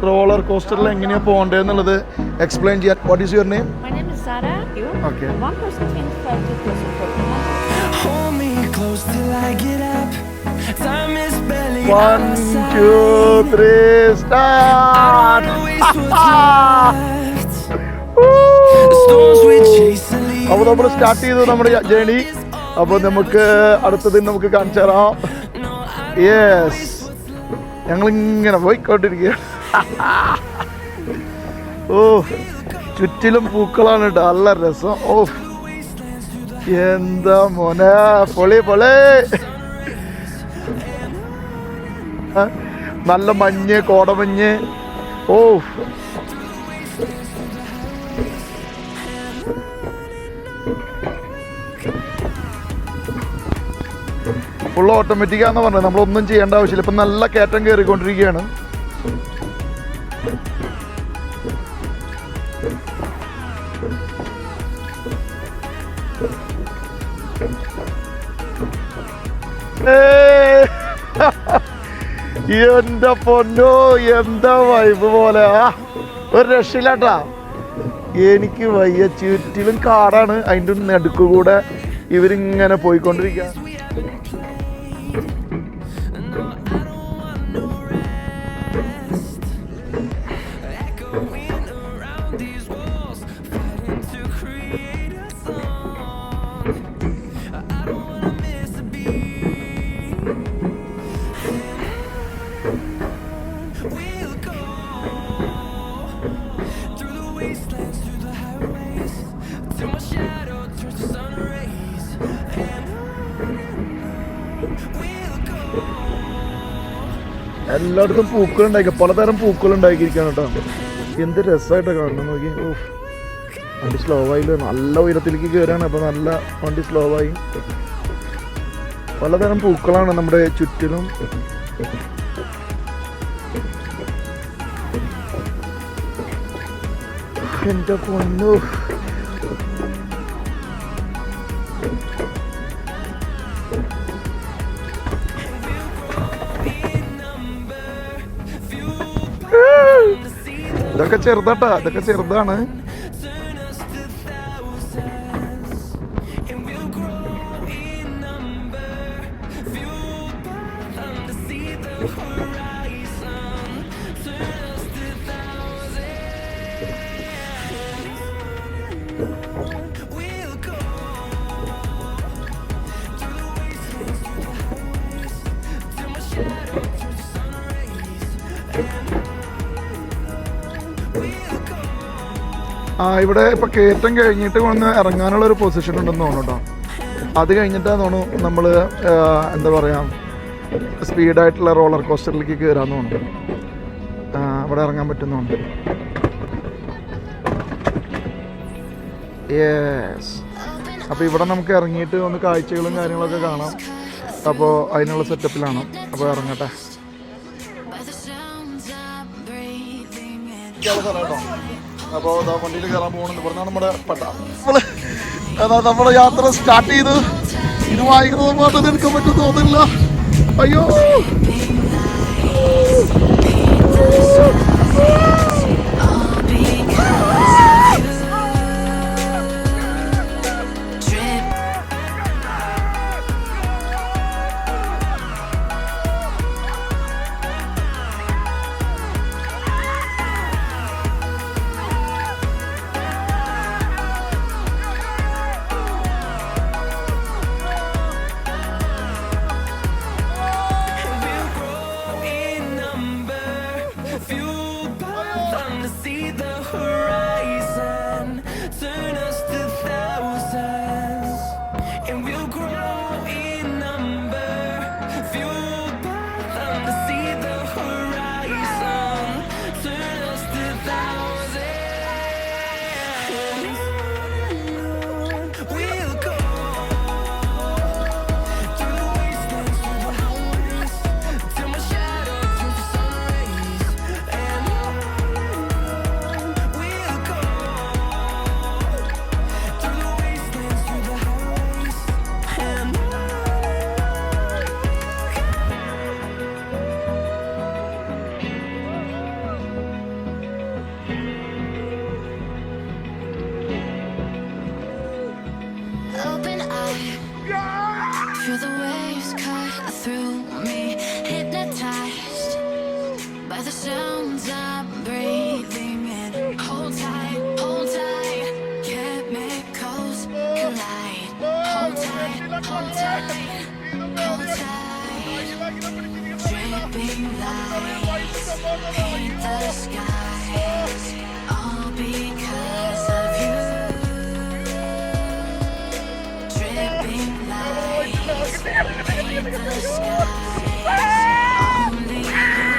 Roller കോസ്റ്ററിൽ എങ്ങനെയാണ് പോകേണ്ടതെന്നുള്ളത് explain ചെയ്യാൻ. What is your name? My name is Sarah. You? Okay. One person 25, two person 40. Hold me close till I get up. Time is barely 1, 2, 3, start. Storms we chase and leave. അപ്പോൾ നമ്മൾ start ചെയ്തു നമ്മുടെ journey. അപ്പോൾ നമുക്ക് അടുത്തത് നമുക്ക് കാണിച്ചു തരാം. യെസ്, ഞങ്ങളിങ്ങനെ പോയിക്കൊണ്ടിരിക്കുക. ഓ, ചുറ്റിലും പൂക്കളാണ് കേട്ടോ, നല്ല രസം. ഓ, എന്താ മോനെ, പൊളി പൊളി. നല്ല മഞ്ഞ്, കോടമഞ്ഞ്. ഓ, ഫുൾ ഓട്ടോമാറ്റിക്കാന്ന് പറഞ്ഞത്, നമ്മളൊന്നും ചെയ്യേണ്ട ആവശ്യമില്ല. ഇപ്പം നല്ല കയറ്റം കയറിക്കൊണ്ടിരിക്കുകയാണ്. എന്താ പൊന്നോ, എന്താ വൈബ് പോലെ. ഒരു രക്ഷയില്ലാട്ടാ, എനിക്ക് വയ്യ. ചുറ്റിലും കാടാണ്, അതിൻ്റെ നടുക്ക് കൂടെ ഇവരിങ്ങനെ പോയിക്കൊണ്ടിരിക്കുക. എല്ലായിടത്തും പൂക്കളുണ്ടാക്കി, പലതരം പൂക്കളുണ്ടാക്കിയിരിക്കുകയാണ് കേട്ടോ. എന്ത് രസമായിട്ടാണ് കാണണം നോക്കി. ഓ, വണ്ടി സ്ലോ ആയില്ല, നല്ല ഉയരത്തിലേക്ക് കയറാണ്. അപ്പോൾ നല്ല വണ്ടി സ്ലോ ആയി. പലതരം പൂക്കളാണ് നമ്മുടെ ചുറ്റിലും. എൻ്റെ പൊന്നു, ഇതൊക്കെ ചെറുതാട്ടാ, ഇതൊക്കെ ചെറുതാണ്. ഇവിടെ ഇപ്പോൾ കയറ്റം കഴിഞ്ഞിട്ട് വന്ന് ഇറങ്ങാനുള്ളൊരു പൊസിഷൻ ഉണ്ടെന്ന് തോന്നുന്നു കേട്ടോ. അത് കഴിഞ്ഞിട്ടാണ് തോന്നുന്നു നമ്മൾ എന്താ പറയുക, സ്പീഡായിട്ടുള്ള റോളർ കോസ്റ്ററിലേക്ക് കയറാമെന്ന് തോന്നുന്നു. ഇവിടെ ഇറങ്ങാൻ പറ്റുന്നുണ്ട്. യെസ്, അപ്പോൾ ഇവിടെ നമുക്ക് ഇറങ്ങിയിട്ട് ഒന്ന് കാഴ്ചകളും കാര്യങ്ങളൊക്കെ കാണാം. അപ്പോൾ അതിനുള്ള സെറ്റപ്പിലാണ്. അപ്പോൾ ഇറങ്ങട്ടെ. അപ്പോൾ വണ്ടിയിൽ കയറാൻ പോകുന്നുണ്ട്. ഇവിടുന്നാണ് നമ്മുടെ പട്ട. നമ്മുടെ യാത്ര സ്റ്റാർട്ട് ചെയ്ത് ഇത് വായിക്കുന്നത് മാത്രം എടുക്കാൻ പറ്റും തോന്നില്ല. അയ്യോ, by the sounds I'm breathing in. Hold tight, chemicals collide. Hold tight, hold tight, hold tight. Dripping lights paint the skies, all because of you. Dripping lights paint the skies, only you.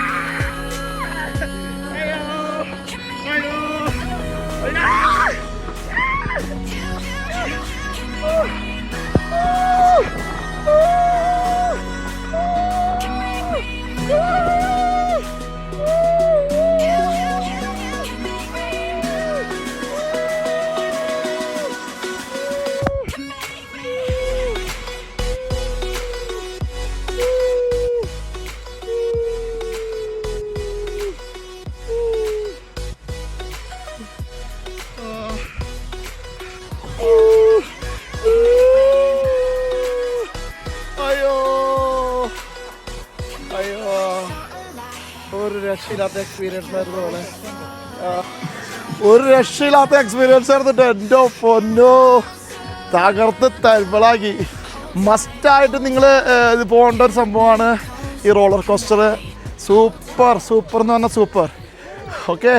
അയ്യോ അയ്യോ ഒരു രക്ഷയില്ലാത്ത experience ആയിരുന്നു പോലെ ഒരു രക്ഷയില്ലാത്ത experience ആയിരുന്നു എൻ്റെ പൊന്നോ തകർത്ത് തൽബളാക്കി മസ്റ്റായിട്ട് നിങ്ങൾ ഇത് പോകേണ്ട ഒരു സംഭവമാണ് ഈ റോളർ കോസ്റ്റർ സൂപ്പർ എന്ന് പറഞ്ഞാൽ സൂപ്പർ ഓക്കെ